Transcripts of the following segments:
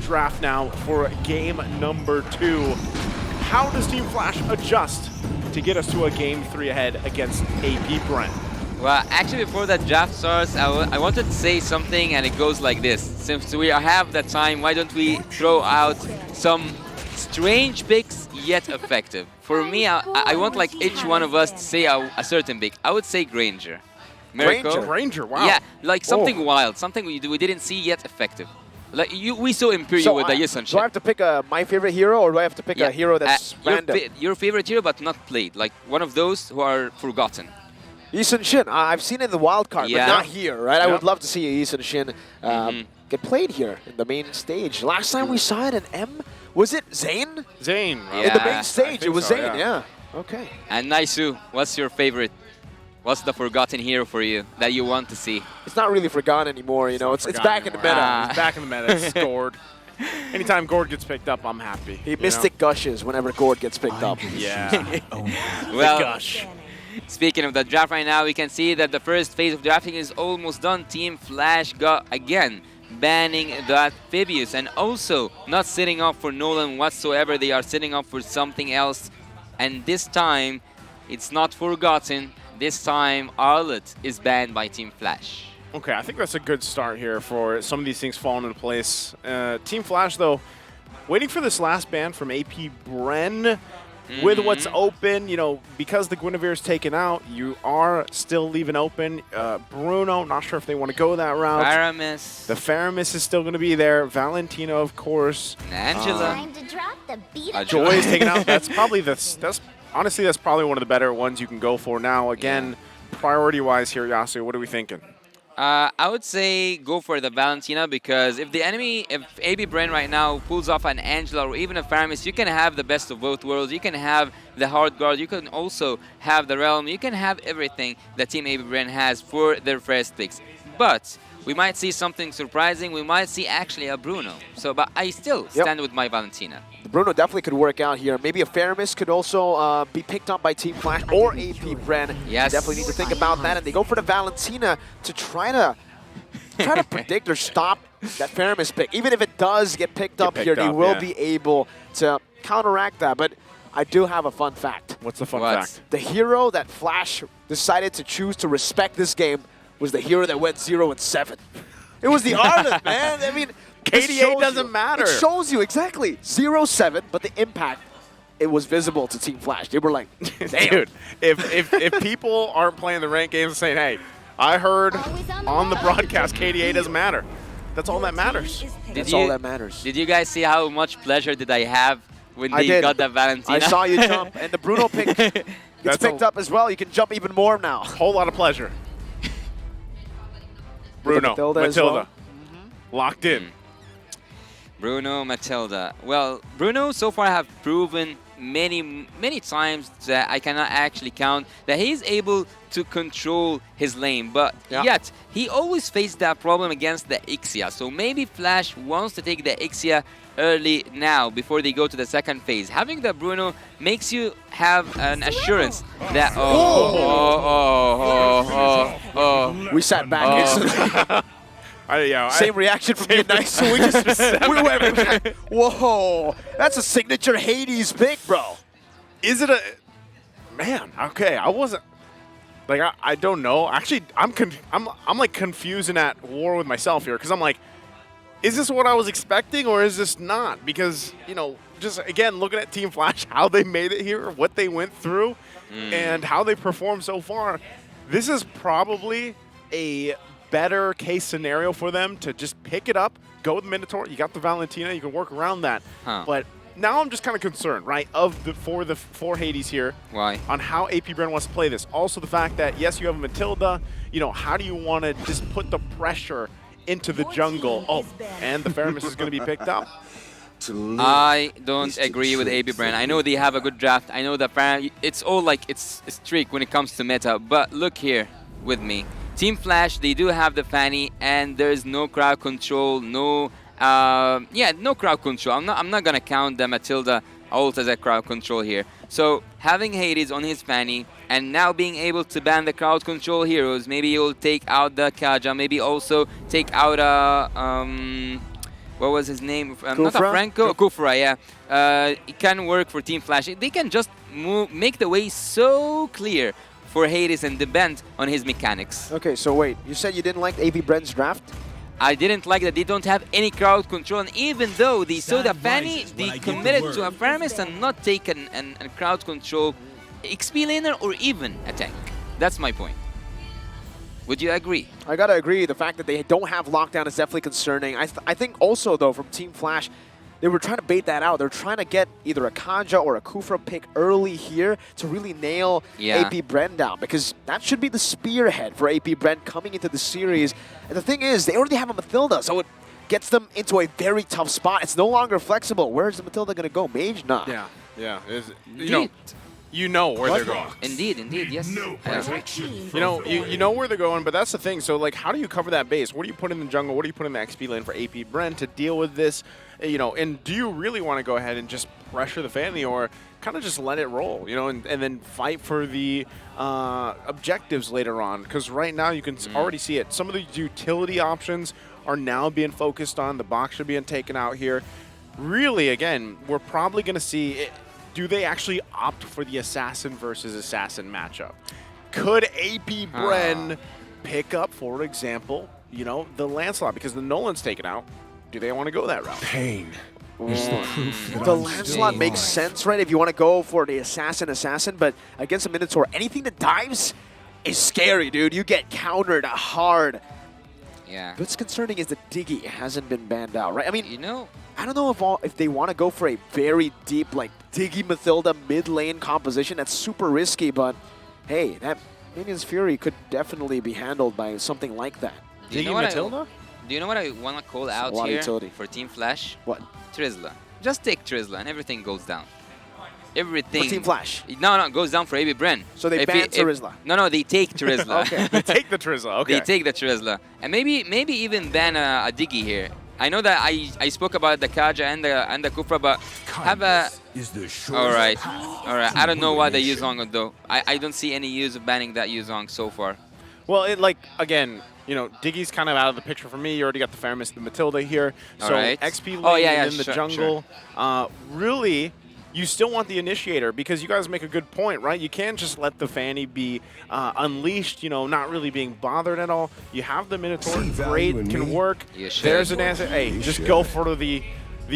draft now for game number 2. How does Team Flash adjust to get us to a game 3 ahead against APBR? Well, actually, before that draft starts, I wanted to say something, and it goes like this. Since we have the time, why don't we throw out some strange picks, yet effective? For me, I want like each one of us to say a certain pick. I would say Granger. Granger, wow. Yeah, like something wild, something we didn't see yet effective. Like we saw Imperial with the Yisun. Do I have to pick my favorite hero, or do I have to pick a hero that's random? Your favorite hero, but not played. Like one of those who are forgotten. Yisun Shin, I've seen it in the wild card, but not here, right? I would love to see Yisun Shin get played here in the main stage. Last time we saw it in M, was it Zane? Zane. In the main stage, it was Zane, yeah. Okay. And Naisu, what's your favorite? What's the forgotten hero for you that you want to see? It's not really forgotten anymore, you know. It's back in the meta. It's back in the meta. It's Gord. Anytime Gord gets picked up, I'm happy. He mystic gushes whenever Gord gets picked up. Yeah. Well, gush. Speaking of the draft right now, we can see that the first phase of drafting is almost done. Team Flash got, again, banning that Phoebus and also not sitting up for Nolan whatsoever. They are sitting up for something else. And this time, it's not forgotten. This time, Arlet is banned by Team Flash. Okay, I think that's a good start here for some of these things falling into place. Team Flash, though, waiting for this last ban from APBR. With what's open, you know, because the Guinevere's taken out, you are still leaving open. Bruno, not sure if they want to go that route. Faramis. The Faramis is still going to be there. Valentina, of course. Angela. Time to drop the beat. Joy is taken out. That's probably honestly, that's probably one of the better ones you can go for now. Again, priority-wise here, Yasu, what are we thinking? I would say go for the Valentina because if APBR right now pulls off an Angela or even a Faramis, you can have the best of both worlds. You can have the hard guard. You can also have the Realm. You can have everything that Team APBR has for their first picks. But we might see something surprising. We might see actually a Bruno. But I still stand with my Valentina. The Bruno definitely could work out here. Maybe a Faramis could also be picked up by Team Flash or APBR. Yes. Definitely need to think about that. And they go for the Valentina to try to predict or stop that Faramis pick. Even if it does get picked up here, they will be able to counteract that. But I do have a fun fact. What's the fun fact? The hero that Flash decided to choose to respect this game was the hero that went 0-7. It was the Arlet, man. I mean, KDA doesn't matter. It shows you, exactly. 0-7, but the impact, it was visible to Team Flash. They were like, damn. Dude, if people aren't playing the ranked games and saying, hey, I heard on the broadcast KDA doesn't matter. That's all that matters. That's all that matters. Did you guys see how much pleasure did I have when they got that Valentina? I saw you jump, and the Bruno pick gets picked up as well. You can jump even more now. Whole lot of pleasure. Bruno, Matilda, locked in. Bruno, Matilda. Well, Bruno so far have proven many times that I cannot actually count that he's able to control his lane, but yet he always faced that problem against the Ixia. So maybe Flash wants to take the Ixia early now before they go to the second phase. Having the Bruno makes you have an assurance that we sat back instantly. Same reaction from you, nice. So we went, whoa, that's a signature Hades pick, bro. Is it a man? Okay, I wasn't like I don't know. Actually, I'm like confused and at war with myself here because I'm like, is this what I was expecting or is this not? Because you know, just again looking at Team Flash, how they made it here, what they went through, and how they performed so far. This is probably a better case scenario for them to just pick it up, go with Minotaur. You got the Valentina, you can work around that. But now I'm just kind of concerned, right, for the four Hades here. Why? On how APBR wants to play this. Also the fact that, yes, you have Matilda. You know, how do you want to just put the pressure into the jungle? Oh, and the Faramis is going to be picked up. I don't agree with APBR. I know they have a good draft. I know that it's all like it's a streak when it comes to meta. But look here with me. Team Flash, they do have the Fanny, and there's no crowd control, no crowd control. I'm not gonna count the Matilda ult as a crowd control here. So having Hades on his Fanny and now being able to ban the crowd control heroes, maybe he'll take out the Kaja, maybe also take out what was his name? Not a Kufra? Franco, Kufra, yeah. It can work for Team Flash. They can just make the way so clear for Hades and depend on his mechanics. Okay, so wait, you said you didn't like AB Bren's draft? I didn't like that they don't have any crowd control, and even though they saw the Fanny, they committed to a Paramis and not take a crowd control XP laner or even a tank. That's my point. Would you agree? I gotta agree. The fact that they don't have lockdown is definitely concerning. I think also, though, from Team Flash, they were trying to bait that out. They're trying to get either a Kanja or a Kufra pick early here to really nail AP Bren down, because that should be the spearhead for AP Bren coming into the series. And the thing is, they already have a Mathilda, so it gets them into a very tough spot. It's no longer flexible. Where's the Mathilda going to go? Mage? Nah. Yeah. You know where they're going. Indeed, yes. I agree. You know where they're going, but that's the thing. So, like, how do you cover that base? What do you put in the jungle? What do you put in the XP lane for AP Bren to deal with this? And do you really want to go ahead and just pressure the Fanny, or kind of just let it roll, and then fight for the objectives later on? Because right now you can already see it. Some of the utility options are now being focused on. The box are being taken out here. Really, again, we're probably going to see it. Do they actually opt for the assassin versus assassin matchup? Could AP Bren pick up, for example, the Lancelot, because the Nolan's taken out? Do they want to go that route? Pain is the proof that The I'm Lancelot still makes alive. sense, right? If you want to go for the assassin, but against a Minotaur, anything that dives is scary, dude. You get countered hard. Yeah. What's concerning is that Diggy hasn't been banned out, right? I mean, I I don't know if they want to go for a very deep, like, Diggy Mathilda mid-lane composition. That's super risky, but hey, that Minion's Fury could definitely be handled by something like that. Do you know Matilda? Do you know what I want to call out lot of here utility. for Team Flash? What? Trizla. Just take Trizla and everything goes down. Everything. For Team Flash? No, it goes down for AB Bren. So they ban Trizla? No, they take Trizla. Okay. They take the Trizla, okay. They take the Trizla. And maybe even ban a Diggy here. I know that I spoke about the Kaja and the Kufra, but have a... Is the All right. path to I don't know why the ruination. Yuzong though. I don't see any use of banning that Yuzong so far. Well, again, Diggy's kind of out of the picture for me. You already got the Faramis, the Matilda here. So Alright. XP lane in the sure, jungle. Really, you still want the initiator, because you guys make a good point, right? You can't just let the Fanny be unleashed, not really being bothered at all. You have the Minotaur, See value great, in can me? work. You should. There's an answer. Hey, You just should. go for the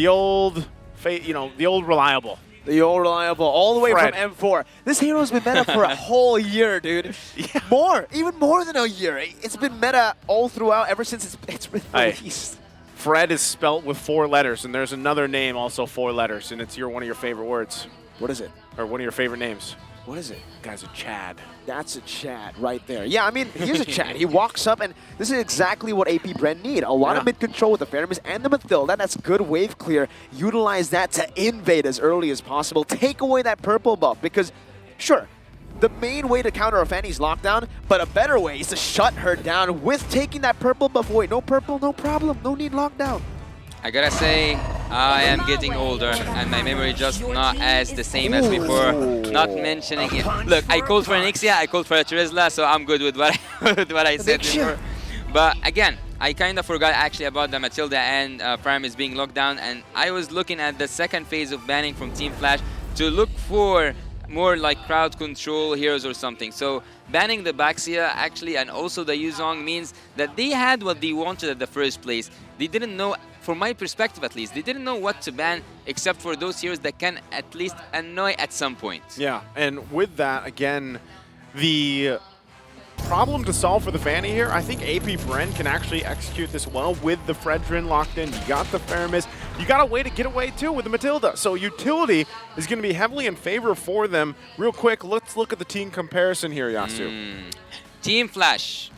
old, the old reliable. The old reliable, all the way Fred. from M4. This hero's been meta for a whole year, dude. Yeah. Even more than a year. It's been meta all throughout ever since it's been Hey. released. Fred is spelt with 4 letters, and there's another name also 4 letters, and it's one of your favorite words, What is it? or one of your favorite names. What is it? Guy's a Chad. That's a Chad right there. Yeah, I mean, here's a Chad. He walks up, and this is exactly what AP Bren need. A lot of Yeah. mid-control with the Faramis and the Mathilda. That's good wave clear. Utilize that to invade as early as possible. Take away that purple buff, because, sure, the main way to counter a Fanny's lockdown, but a better way is to shut her down with taking that purple buff away. No purple, no problem. No need lockdown. I gotta say, I am getting older and my memory just not as the same as before. Not mentioning it. Look, I called for an Ixia, I called for a Trizla, so I'm good with what I said before. But again, I kind of forgot actually about the Matilda and Paramis being locked down, and I was looking at the second phase of banning from Team Flash to look for more like crowd control heroes or something. So banning the Baxia actually and also the Yuzong means that they had what they wanted at the first place. They didn't know, from my perspective at least, they didn't know what to ban except for those heroes that can at least annoy at some point. Yeah, and with that, again, the problem to solve for the Fanny here, I think AP Bren can actually execute this well with the Fredrin locked in. You got the Faramis. You got a way to get away too with the Matilda. So utility is going to be heavily in favor for them. Real quick, let's look at the team comparison here, Yasu. Team Flash.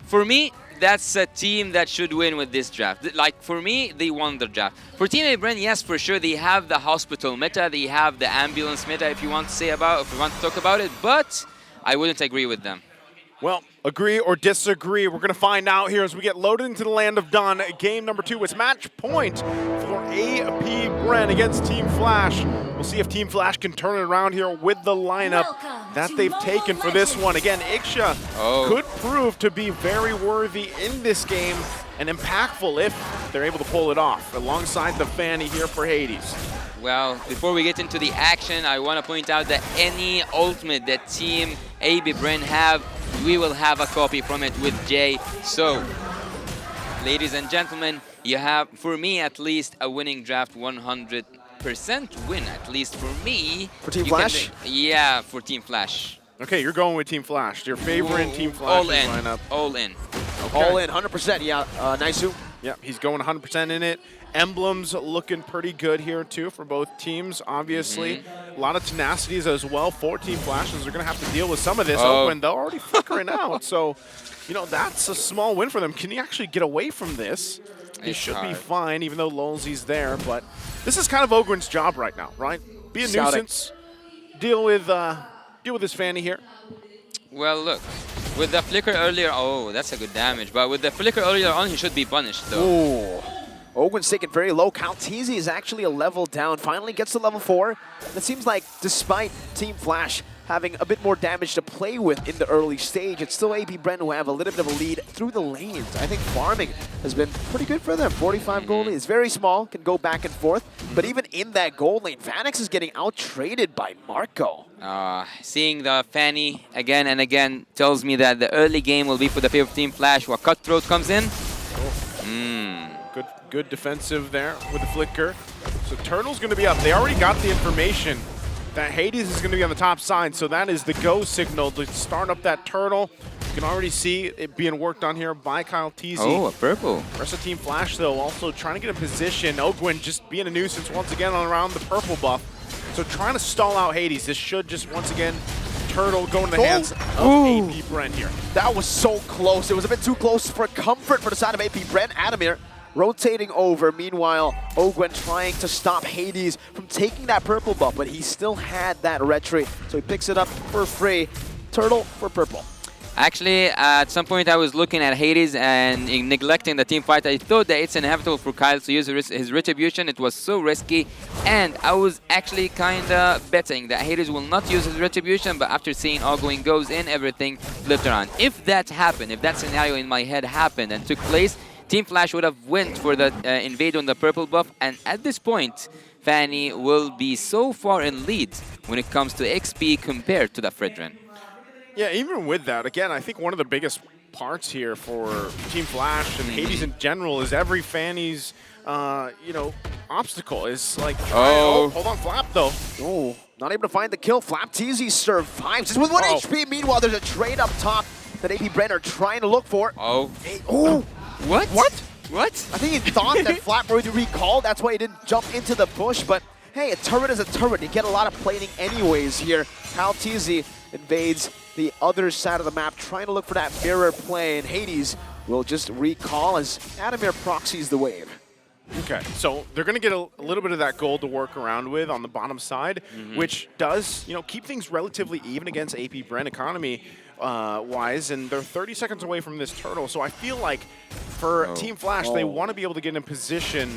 For me, that's a team that should win with this draft. Like, for me, they won the draft. For Team Bren, yes, for sure, they have the hospital meta, they have the ambulance meta, if you want to talk about it, but I wouldn't agree with them. Well, agree or disagree, we're going to find out here as we get loaded into the Land of Dawn. Game number 2, it's match point for AP Bren against Team Flash. We'll see if Team Flash can turn it around here with the lineup that they've taken for this one. Again, Ixia could prove to be very worthy in this game. and impactful if they're able to pull it off, alongside the Fanny here for Hades. Well, before we get into the action, I want to point out that any ultimate that Team APBR have, we will have a copy from it with Jay. So, ladies and gentlemen, you have, for me at least, a winning draft 100% win, at least for me. For Team Flash? Yeah, for Team Flash. Okay, you're going with Team Flash. Your favorite Team Flash All in. lineup. All in. Okay. All in, 100%. Yeah, Naisu. Yeah, he's going 100% in it. Emblems looking pretty good here, too, for both teams, obviously. A lot of tenacities as well. 4 Team Flashes are going to have to deal with some of this. Oh. When they're already flickering out. So, you know, that's a small win for them. Can he actually get away from this? He It's should be hard. fine, even though Lolzy's there. But this is kind of Ogren's job right now, right? Be a Scouting. nuisance. Deal with his Fanny here. Well, look, with the flicker earlier, oh, that's a good damage. But with the flicker earlier on, he should be punished, though. Ooh. Ogwen's taken very low. Calteezy is actually a level down. Finally gets to level 4. It seems like despite Team Flash having a bit more damage to play with in the early stage, it's still APBR who have a little bit of a lead through the lanes. I think farming has been pretty good for them. 45 gold lead. It's very small, can go back and forth. But even in that gold lane, Vanix is getting out-traded by Marco. Seeing the Fanny again and again tells me that the early game will be for the favorite Team Flash, while Cutthroat comes in. Good defensive there with the flicker. So Turtle's going to be up. They already got the information that Hades is going to be on the top side, so that is the go signal to start up that Turtle. You can already see it being worked on here by Calteezy. Oh, a purple. Rest of Team Flash, though, also trying to get in position. Ogwen just being a nuisance once again around the purple buff. So trying to stall out Hades. This should just, once again, Turtle go in the hands of APBR here. That was so close. It was a bit too close for comfort for the side of APBR. Adamir rotating over. Meanwhile, Ogwen trying to stop Hades from taking that purple buff, but he still had that retreat, so he picks it up for free. Turtle for purple. Actually, at some point I was looking at Hades and neglecting the team fight. I thought that it's inevitable for Kyle to use his retribution. It was so risky, and I was actually kind of betting that Hades will not use his retribution, but after seeing Ogwen goes in, everything flipped around. If that happened, if that scenario in my head happened and took place, Team Flash would have went for the invade on the purple buff, and at this point, Fanny will be so far in lead when it comes to XP compared to the Fredrin. Yeah, even with that, again, I think one of the biggest parts here for Team Flash and Hades in general is every Fanny's, obstacle is like, hold on, Flap, though. Oh, not able to find the kill. Flapteezy survives. Just with 1 HP. Meanwhile, there's a trade up top that APBR are trying to look for. Hey, What? What? I think he thought that Flap would recall. That's why he didn't jump into the bush. But hey, a turret is a turret. You get a lot of plating anyways here. Calteezy invades the other side of the map, trying to look for that mirror play, and Hades will just recall as Adamir proxies the wave. Okay, so they're going to get a little bit of that gold to work around with on the bottom side, which does, keep things relatively even against APBR economy wise, and they're 30 seconds away from this turtle. So I feel like for Team Flash, they want to be able to get in position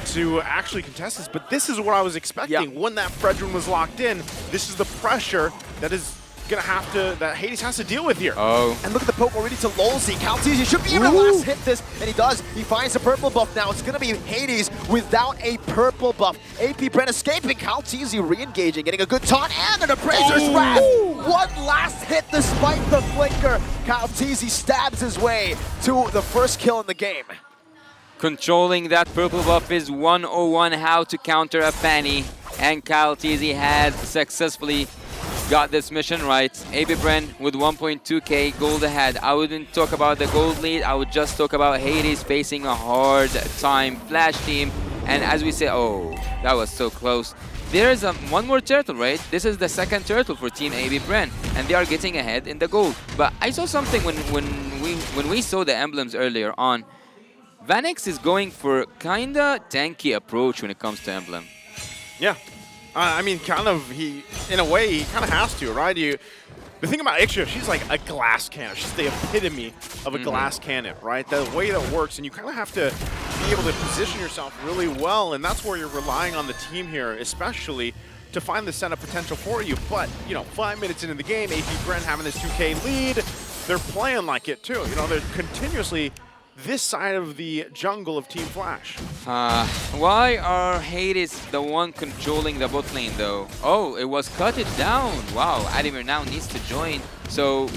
to actually contest this, but this is what I was expecting. When that Fredrin was locked in, this is the pressure that is that Hades has to deal with here. And look at the poke already to Lolzy. Calteezy should be able to last hit this, and he does. He finds a purple buff now. It's going to be Hades without a purple buff. APBR escaping. Calteezy re-engaging, getting a good taunt, and an Appraiser's Wrath. One last hit despite the flicker. Calteezy stabs his way to the first kill in the game. Controlling that purple buff is 101 how to counter a Fanny, and Calteezy has successfully got this mission right. APBR with 1.2k gold ahead. I wouldn't talk about the gold lead, I would just talk about Hades facing a hard time Flash team. And as we say, that was so close. There's one more turtle, right? This is the second turtle for Team APBR, and they are getting ahead in the gold. But I saw something when we saw the emblems earlier on. Vanix is going for kinda tanky approach when it comes to emblem. Yeah. I mean, in a way, he kind of has to, right? The thing about Ixia, she's like a glass cannon. She's the epitome of a glass cannon, right? The way that works, and you kind of have to be able to position yourself really well, and that's where you're relying on the team here, especially to find the setup potential for you. But, 5 minutes into the game, APBR having this 2K lead, they're playing like it too. They're continuously this side of the jungle of Team Flash. Why are Hades the one controlling the bot lane though? Oh, it was cut it down. Wow, Adamir now needs to join. So,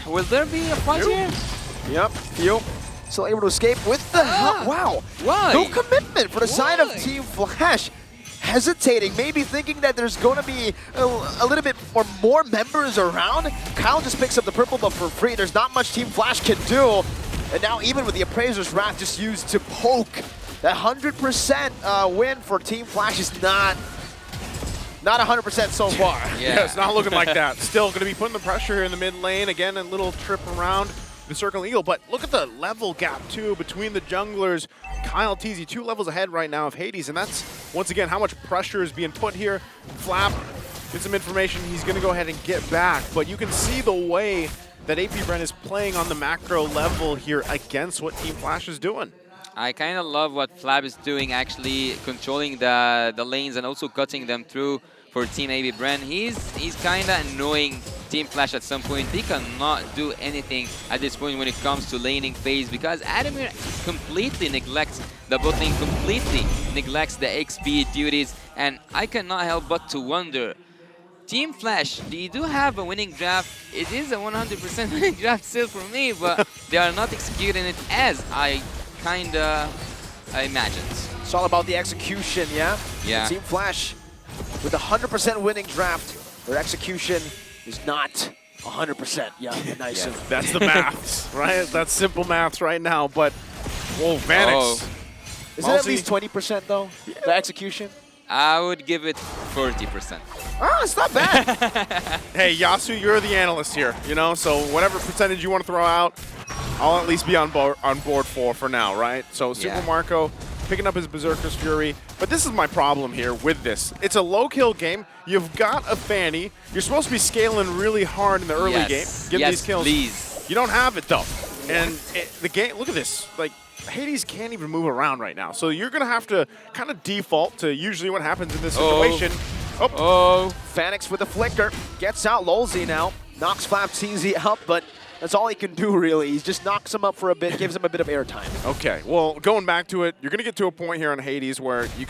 will there be a fight here? Yep, Fio still able to escape with the help. Wow, Why? no commitment for the side of Team Flash. Hesitating, maybe thinking that there's going to be a little bit or more members around. Kyle just picks up the purple buff for free. There's not much Team Flash can do. And now even with the Appraiser's Wrath just used to poke, that 100% win for Team Flash is not 100% so far. Yeah, it's not looking like that. Still going to be putting the pressure here in the mid lane. Again, a little trip around the Circle Eagle. But look at the level gap, too, between the junglers. Kyle Teasy 2 levels ahead right now of Hades. And that's, once again, how much pressure is being put here. Flap, get some information. He's going to go ahead and get back. But you can see the way that APBR is playing on the macro level here against what Team Flash is doing. I kind of love what Flab is doing, actually controlling the lanes and also cutting them through for Team APBR. He's kind of annoying Team Flash at some point. They cannot do anything at this point when it comes to laning phase because Adamir completely neglects the bot lane, completely neglects the XP duties, and I cannot help but to wonder, Team Flash, they do have a winning draft. It is a 100% winning draft still for me, but they are not executing it as I imagined. It's all about the execution, yeah? Yeah. Team Flash with a 100% winning draft, their execution is not 100%. Yeah, nice. Yeah. That's the maths, right? That's simple maths right now. But, whoa, Vanix. Oh. Is it at least 20% though, the execution? I would give it 40%. Ah, it's not bad. Hey, Yasu, you're the analyst here, you know? So whatever percentage you want to throw out, I'll at least be on board for now, right? So Super Marco picking up his Berserker's Fury. But this is my problem here with this. It's a low-kill game. You've got a Fanny. You're supposed to be scaling really hard in the early game. Getting these kills. Please. You don't have it, though. And the game, look at this. Like, Hades can't even move around right now. So you're going to have to kind of default to usually what happens in this situation. Fanix with the flicker. Gets out Lolzy now. Knocks Flap TZ up, but that's all he can do, really. He just knocks him up for a bit, gives him a bit of airtime. Okay, well, going back to it, you're going to get to a point here on Hades where you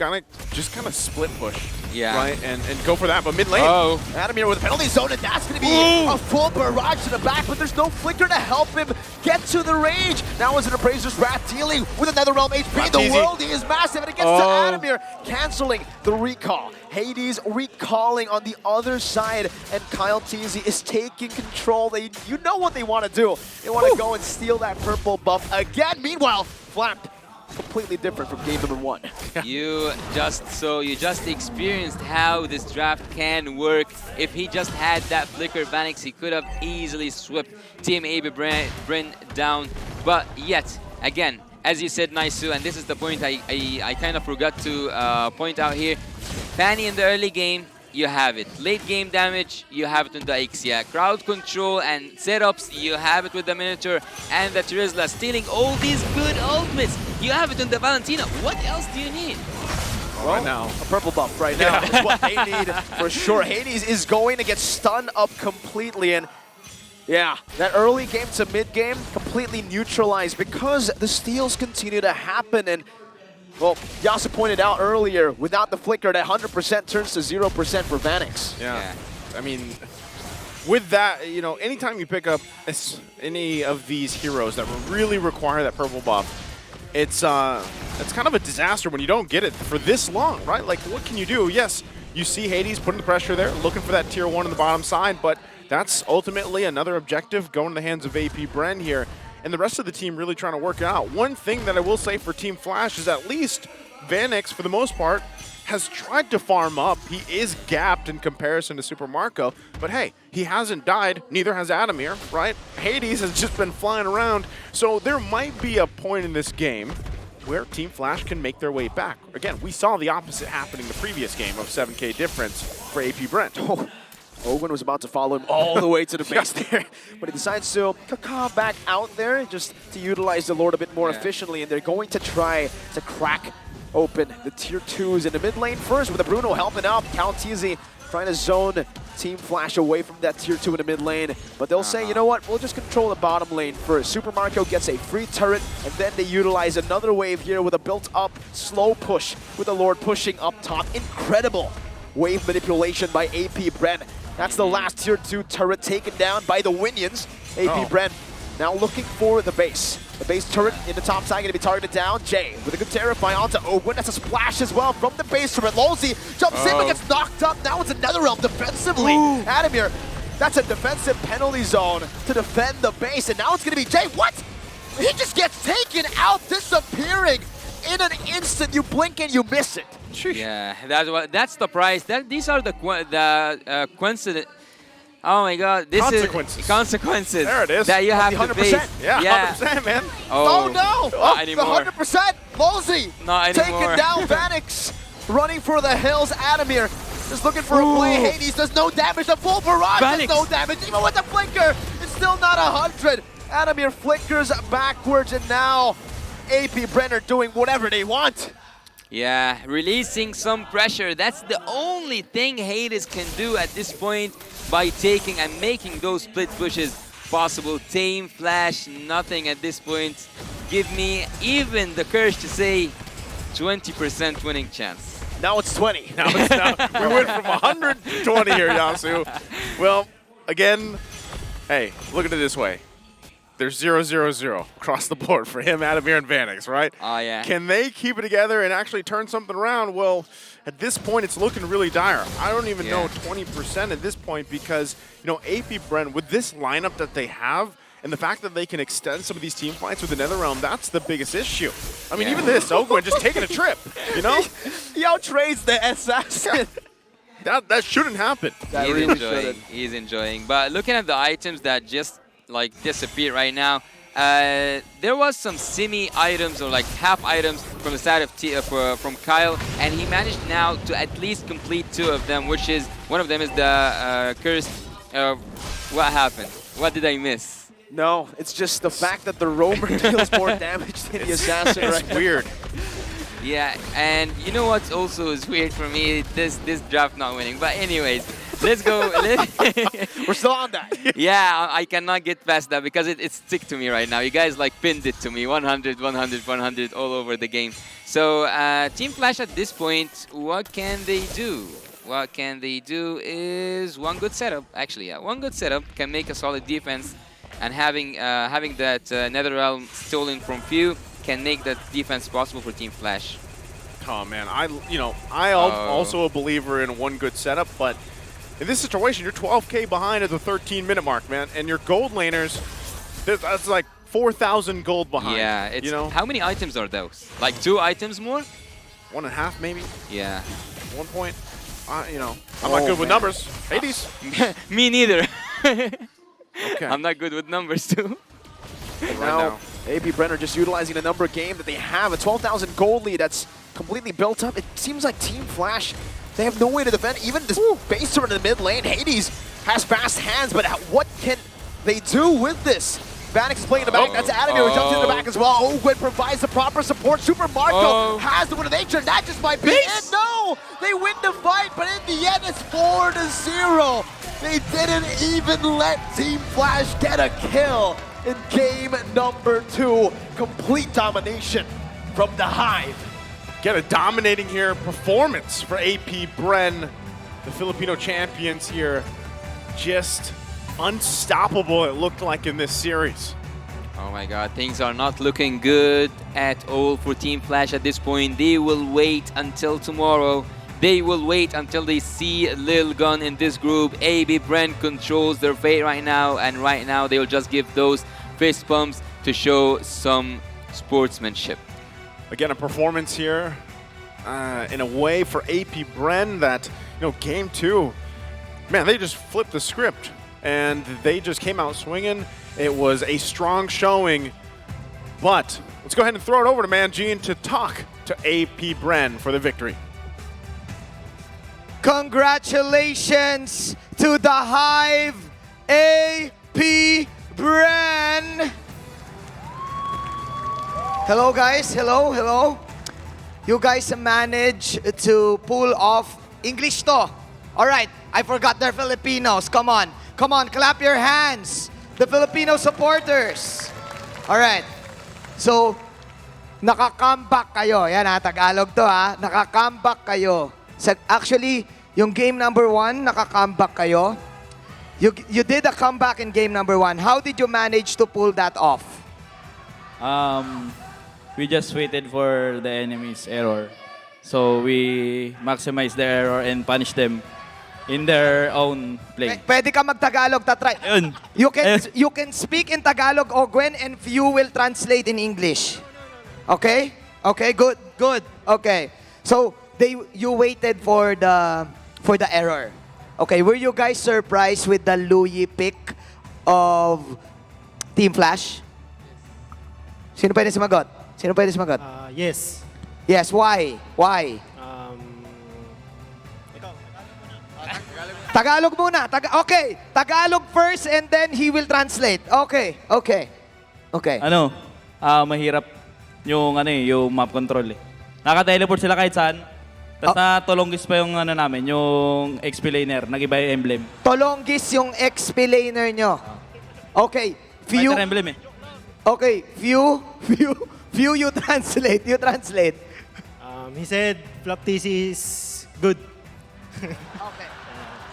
just kind of split push. Yeah. Right? And go for that. But mid lane. Adamir with a penalty zone, and that's going to be a full barrage to the back, but there's no flicker to help him get to the range. Now is an Appraiser's Wrath dealing with another Realm HP. The worldie is massive, and it gets to Adamir, canceling the recall. Hades recalling on the other side, and Kyle TZ is taking control. You know what they want to do. They want to go and steal that purple buff again. Meanwhile, Flap, completely different from game number 1. You just experienced how this draft can work. If he just had that flicker Vanix, he could have easily swept Team APBR down. But yet, again, as you said, Naisu, and this is the point I kind of forgot to point out here. Fanny in the early game, you have it. Late game damage, you have it in the Ixia. Crowd control and setups, you have it with the Minotaur and the Terizla. Stealing all these good ultimates, you have it in the Valentina. What else do you need? Well, right now, a purple buff right now is what they need for sure. Hades is going to get stunned up completely, and yeah, that early game to mid game completely neutralized because the steals continue to happen. And well, Yasu pointed out earlier, without the flicker, that 100% turns to 0% for Vanix. Yeah. I mean, with that, you know, anytime you pick up any of these heroes that really require that purple buff, it's kind of a disaster when you don't get it for this long, right? Like, what can you do? Yes, you see Hades putting the pressure there, looking for that tier 1 on the bottom side, but that's ultimately another objective going in the hands of APBR here. And the rest of the team really trying to work it out. One thing that I will say for Team Flash is at least Vanix, for the most part, has tried to farm up. He is gapped in comparison to Super Marco, but hey, he hasn't died, neither has Adamir, right? Hades has just been flying around, so there might be a point in this game where Team Flash can make their way back. Again, we saw the opposite happening the previous game of 7K difference for APBR. Owen was about to follow him all the way to the base there, but he decides to caca back out there just to utilize the Lord a bit more efficiently, and they're going to try to crack open the tier 2s in the mid lane first with the Bruno helping out. Cal TZ trying to zone Team Flash away from that tier 2 in the mid lane. But they'll say, you know what, we'll just control the bottom lane first. Super Marco gets a free turret, and then they utilize another wave here with a built-up slow push with the Lord pushing up top. Incredible wave manipulation by APBR. That's the last tier 2 turret taken down by the Winions. APBR now looking for the base. The base turret in the top side going to be targeted down. Jay with a good Terrify onto Owen. That's a splash as well from the base turret. Lolzy jumps in but gets knocked up. Now it's another realm defensively. Adamir, that's a defensive penalty zone to defend the base. And now it's going to be Jay. What? He just gets taken out, disappearing in an instant. You blink and you miss it. Yeah, that's the price. These are the coincident. Oh my God! This consequences. is consequences. There it is. That you have to 100%. face. Yeah, 100%, man. Oh no! Not anymore. The 100%. Lolzy Not anymore. taking down Vanix. Running for the hills. Adamir just looking for a play. Hades does no damage. The full barrage does no damage. Even with the flicker, it's still not 100. Adamir flickers backwards, and now APBR doing whatever they want. Yeah, releasing some pressure. That's the only thing Hades can do at this point by taking and making those split pushes possible. Team Flash, nothing at this point. Give me even the courage to say 20% winning chance. Now it's 20. Now we went from 100 to 20 here, Yasu. Well, again, hey, look at it this way. There's 0-0-0 across the board for him, Adamir, and Vanix, right? Oh, yeah. Can they keep it together and actually turn something around? Well, at this point, it's looking really dire. I don't even know 20% at this point because, you know, APBR, with this lineup that they have, and the fact that they can extend some of these team fights with the Netherrealm, that's the biggest issue. I mean, even this, Ogwen just taking a trip, you know? He outtrades the assassin. That shouldn't happen. That He's really enjoying. shouldn't. He's enjoying. But looking at the items that just like disappear right now, there was some semi items or like half items from the side of from Kyle, and he managed now to at least complete 2 of them, which is one of them is the cursed. What happened? What did I miss? No, it's just the fact that the roamer deals more damage than the assassin. It's weird. Yeah, and you know what also is weird for me? This draft not winning. But anyways, let's go. We're still on that. Yeah, I cannot get past that because it stick to me right now. You guys like pinned it to me, 100, 100, 100 all over the game. So Team Flash at this point, what can they do? What can they do is one good setup. Actually, yeah, one good setup can make a solid defense, and having that Netherrealm stolen from few can make that defense possible for Team Flash. Oh man, I also a believer in one good setup, but in this situation, you're 12K behind at the 13-minute mark, man, and your gold laners, that's like 4,000 gold behind. Yeah, it's, you know, how many items are those? Like 2 items more? 1.5 maybe. Yeah. 1 point. You know, I'm not good with numbers. Hades. Me neither. Okay. I'm not good with numbers too. Now, APBR just utilizing the number game that they have, a 12,000 gold lead that's completely built up. It seems like Team Flash, they have no way to defend. Even this base turret in the mid lane, Hades has fast hands, but what can they do with this? Vanix is playing in the back. That's Adamir who jumps in the back as well. Ogwen provides the proper support. Super Marco has the win of nature. That just might be it. No! They win the fight, but in the end, it's 4-0. They didn't even let Team Flash get a kill in game number 2. Complete domination from the Hive. Get a dominating here performance for APBR, the Filipino champions here. Just unstoppable, it looked like in this series. Oh my God, things are not looking good at all for Team Flash at this point. They will wait until tomorrow. They will wait until they see Lil Gun in this group. APBR controls their fate right now, and right now they will just give those fist bumps to show some sportsmanship. Again, a performance here in a way for APBR that, you know, game 2, man, they just flipped the script and they just came out swinging. It was a strong showing, but let's go ahead and throw it over to Manjean to talk to APBR for the victory. Congratulations to the Hive, APBR. Hello guys, hello. You guys managed to pull off English to. Alright, I forgot they're Filipinos. Come on. Come on, clap your hands. The Filipino supporters. All right. So, naka-comeback kayo. Yan ha, Tagalog to ha. Naka-comeback kayo. Actually, yung game number 1, naka-comeback kayo. You did a comeback in game number 1. How did you manage to pull that off? We just waited for the enemy's error. So we maximize their error and punish them in their own play. Pwede ka mag-Tagalog, tatry. Ayun. You can speak in Tagalog, Ogwen, and few will translate in English. Okay? Okay, good, good. Okay. So, you waited for the error. Okay, were you guys surprised with the Louis pick of Team Flash? Sino pwede sumagot? Sino pwede sumagot? Yes. Yes, why? Why? Tagalog muna. Okay, Tagalog first and then he will translate. Okay, okay. Okay. Ano? Mahirap yung yung map control eh. Naka-teleport sila kahit saan. Tapos natulonggis pa yung namin, yung XP laner, nag-iba yung emblem. Tolonggis yung XP laner nyo. Okay, few. Fighter emblem eh. Okay, few you translate. You translate. He said Flop TC is good. Okay.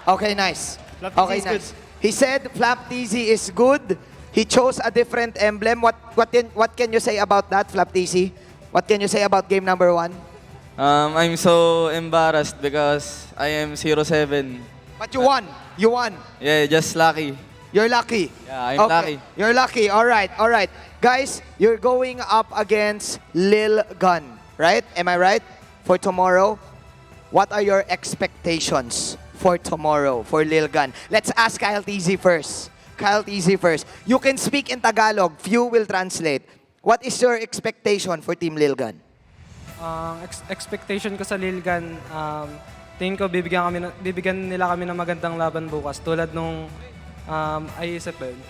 Okay, nice. Flap TC Okay, is nice. He said Flap TC is good. He chose a different emblem. What can you say about that, Flap TC? What can you say about game number 1? I'm so embarrassed because I am 0-7. But you won. You won. Yeah, just lucky. You're lucky. Yeah, I'm Okay. lucky. You're lucky. All right. All right. Guys, you're going up against Lil Gun, right? Am I right? For tomorrow. What are your expectations for tomorrow for Lil Gun? Let's ask Kyle TZ first. Kyle TZ first. You can speak in Tagalog. Few will translate. What is your expectation for Team Lil Gun? Expectation ko sa Lilgan, tingin ko bibigyan nila kami ng magandang laban bukas. Tulad nung ISF ba yun?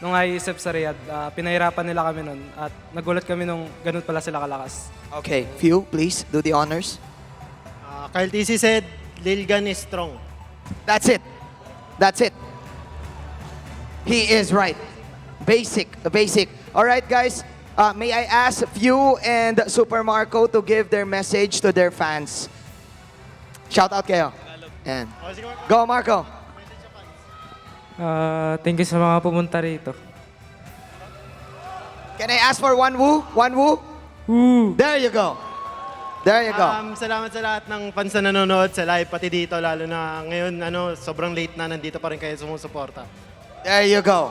Nung ISF sa Riyadh, pinahirapan nila kami nun at nagulat kami nung ganun pala sila kalakas. Okay, Few, please do the honors. Kyle TC said Lilgan is strong. That's it. That's it. He is right. Basic, basic. All right, guys. May I ask Few and Super Marco to give their message to their fans? Shout out kayo. And go, Marco. Thank you sa mga pumunta rito. Can I ask for one woo? One woo? Woo. There you go. There you go. Salamat sa lahat ng fans na nanonood sa live, pati dito, lalo na ngayon, sobrang late na, nandito pa rin kayo sumusuporta. There you go.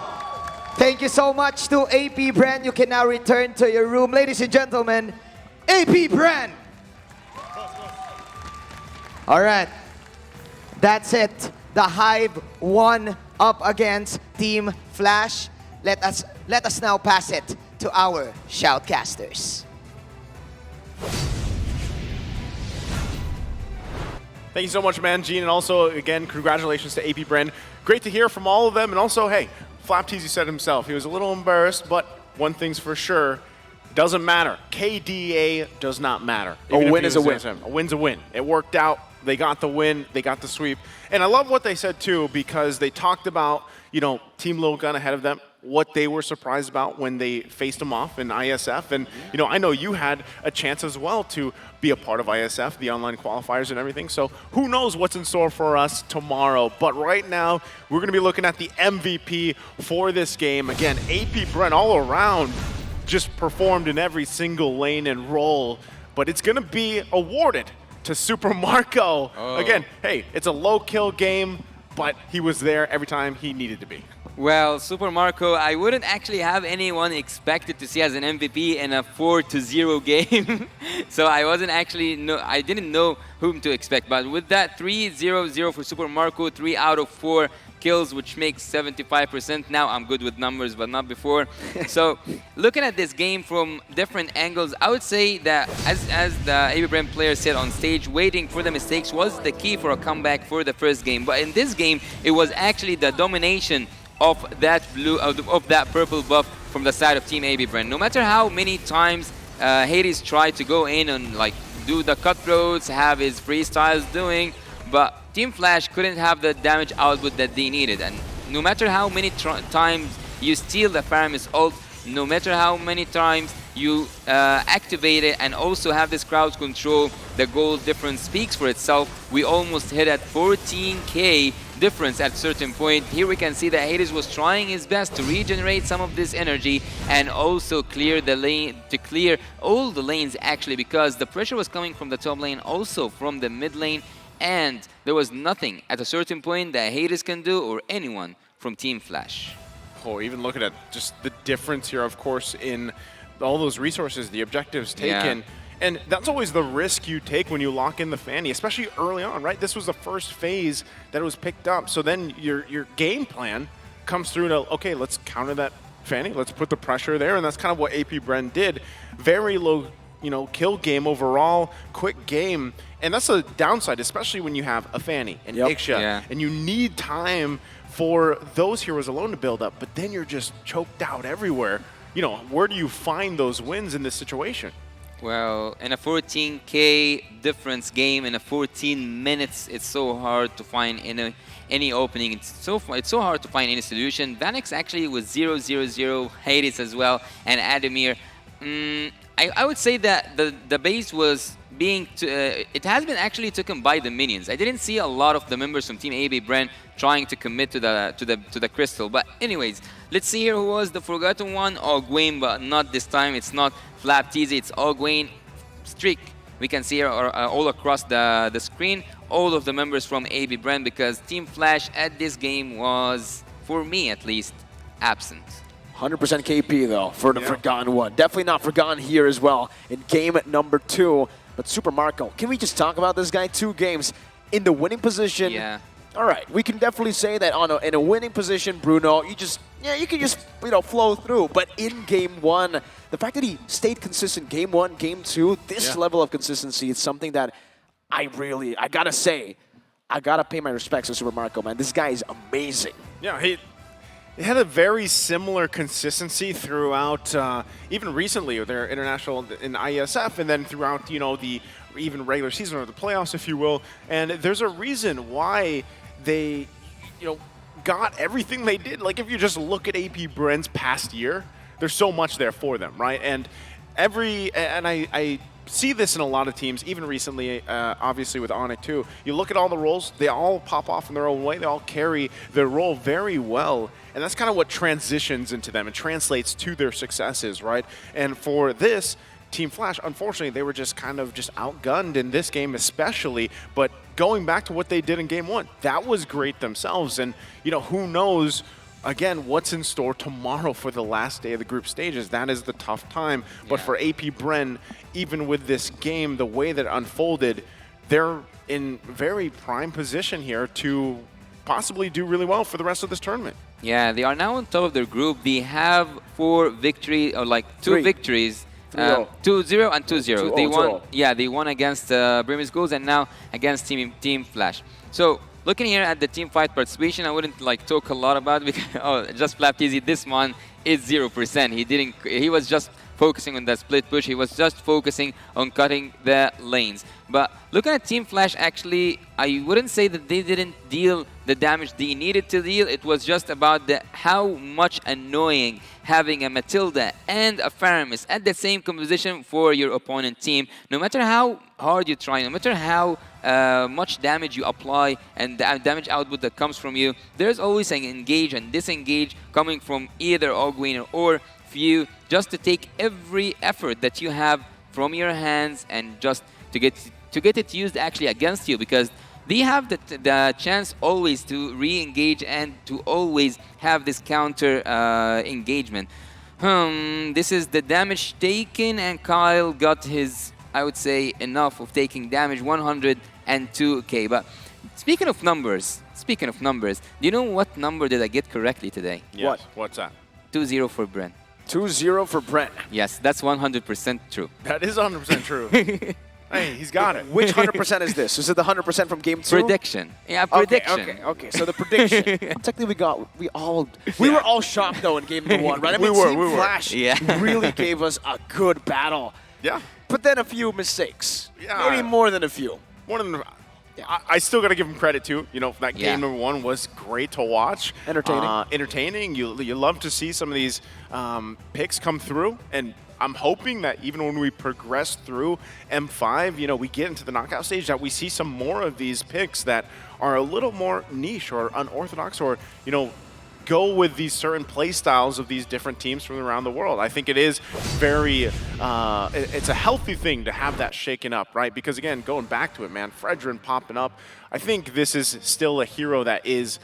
Thank you so much to AP Brand. You can now return to your room. Ladies and gentlemen, AP Brand. All right. That's it. The Hive won up against Team Flash. Let us now pass it to our shoutcasters. Thank you so much, man, Gene. And also, again, congratulations to AP Brand. Great to hear from all of them. And also, hey, Flap Teasy said himself, he was a little embarrassed, but one thing's for sure, doesn't matter. KDA does not matter. A win is a win. A win's a win. It worked out. They got the win. They got the sweep. And I love what they said, too, because they talked about, Team Lil Gun ahead of them, what they were surprised about when they faced them off in ISF. And, I know you had a chance as well to be a part of ISF, the online qualifiers and everything. So who knows what's in store for us tomorrow. But right now, we're going to be looking at the MVP for this game. Again, AP Brent all around just performed in every single lane and role. But it's going to be awarded to Super Marco. Oh. Again, hey, it's a low-kill game, but he was there every time he needed to be. Well, Super Marco, I wouldn't actually have anyone expected to see as an MVP in a 4-0 game. So I didn't know whom to expect. But with that 3-0-0 for Super Marco, 3 out of 4 kills, which makes 75%. Now I'm good with numbers, but not before. So looking at this game from different angles, I would say that as the APBR player said on stage, waiting for the mistakes was the key for a comeback for the first game. But in this game, it was actually the domination of that purple buff from the side of Team APBR. No matter how many times Hades tried to go in and do the cutthroats, have his freestyles doing, but Team Flash couldn't have the damage output that they needed. And no matter how many times you steal the Faramis ult, no matter how many times you activate it and also have this crowd control, the goal difference speaks for itself. We almost hit at 14k difference at certain point. Here we can see that Hades was trying his best to regenerate some of this energy and also clear the lane, to clear all the lanes actually, because the pressure was coming from the top lane, also from the mid lane, and there was nothing at a certain point that Hades can do or anyone from Team Flash. Oh, even looking at just the difference here, of course, in all those resources, the objectives taken. Yeah. And that's always the risk you take when you lock in the Fanny, especially early on, right? This was the first phase that was picked up. So then your game plan comes through to, okay, let's counter that Fanny. Let's put the pressure there. And that's kind of what APBR did. Very low, kill game overall, quick game. And that's a downside, especially when you have a Fanny and Ixia. And you need time for those heroes alone to build up. But then you're just choked out everywhere. Where do you find those wins in this situation? Well, in a 14k difference game, in a 14 minutes, it's so hard to find any opening. It's so hard to find any solution. Vanix actually was 0-0-0, Hades as well, and Adamir. I would say that the base was being it has been actually taken by the minions. I didn't see a lot of the members from Team APBR trying to commit to the crystal. But anyways, let's see here who was the forgotten one. Ogwayne, but not this time. It's not Flapteasy, it's Ogwayne. Streak. We can see here all across the screen all of the members from APBR, because Team Flash at this game was, for me at least, absent. 100% KP though for the Forgotten One. Definitely not forgotten here as well in game number 2. But Super Marco, can we just talk about this guy? 2 games in the winning position. Yeah. All right, we can definitely say that in a winning position, Bruno, you can just flow through. But in game 1, the fact that he stayed consistent game 1, game 2, this level of consistency is something that I gotta say, I gotta pay my respects to Super Marco, man. This guy is amazing. Yeah, he had a very similar consistency throughout, even recently with their international in ISF, and then throughout, the even regular season or the playoffs, if you will. And there's a reason why they, got everything they did. Like, if you just look at APBR's past year, there's so much there for them, right? And I see this in a lot of teams, even recently, obviously with Onyx too. You look at all the roles, they all pop off in their own way. They all carry their role very well. And that's kind of what transitions into them and translates to their successes, right? And for this, Team Flash, unfortunately, they were just kind of outgunned in this game especially. But going back to what they did in game 1, that was great themselves. And, who knows, again, what's in store tomorrow for the last day of the group stages. That is the tough time. But for APBR, even with this game, the way that it unfolded, they're in very prime position here to possibly do really well for the rest of this tournament. Yeah, they are now on top of their group. They have 4 victories, or like 2 victories. 2-0 and 2-0. They won. Yeah, they won against Brimis Goals and now against Team Flash. So looking here at the team fight participation, I wouldn't talk a lot about it because just Flapteasy. This one is 0%. He was just focusing on that split push. He was just focusing on cutting the lanes. But looking at Team Flash, actually, I wouldn't say that they didn't deal the damage they needed to deal. It was just about how much annoying having a Matilda and a Faramis at the same composition for your opponent team. No matter how hard you try, no matter how much damage you apply and the damage output that comes from you, there's always an engage and disengage coming from either Ogwayne or Few, just to take every effort that you have from your hands and just to get it used actually against you, because they have the chance always to re-engage and to always have this counter engagement. This is the damage taken, and Kyle got his, I would say, enough of taking damage, 102k. But speaking of numbers, do you know what number did I get correctly today? Yes. What's that? 2-0 for Brent. 2-0 for Brent. Yes, that's 100% true. That is 100% true. Hey, he's got it. Which 100% is this? Is it the 100% from game 2? Prediction. Yeah, prediction. Okay. So the prediction. Technically, we were all shocked though in game 1, right? I mean, Team Flash really gave us a good battle. Yeah. But then a few mistakes. Yeah. Maybe more than a few. I still got to give him credit too. You know, that Yeah. game number 1 was great to watch. Entertaining. Entertaining. You love to see some of these picks come through, and I'm hoping that even when we progress through M5, you know, we get into the knockout stage, that we see some more of these picks that are a little more niche or unorthodox, or, you know, go with these certain play styles of these different teams from around the world. I think it is very, it's a healthy thing to have that shaken up, right? Because again, going back to it, man, Fredrin popping up, I think this is still a hero that is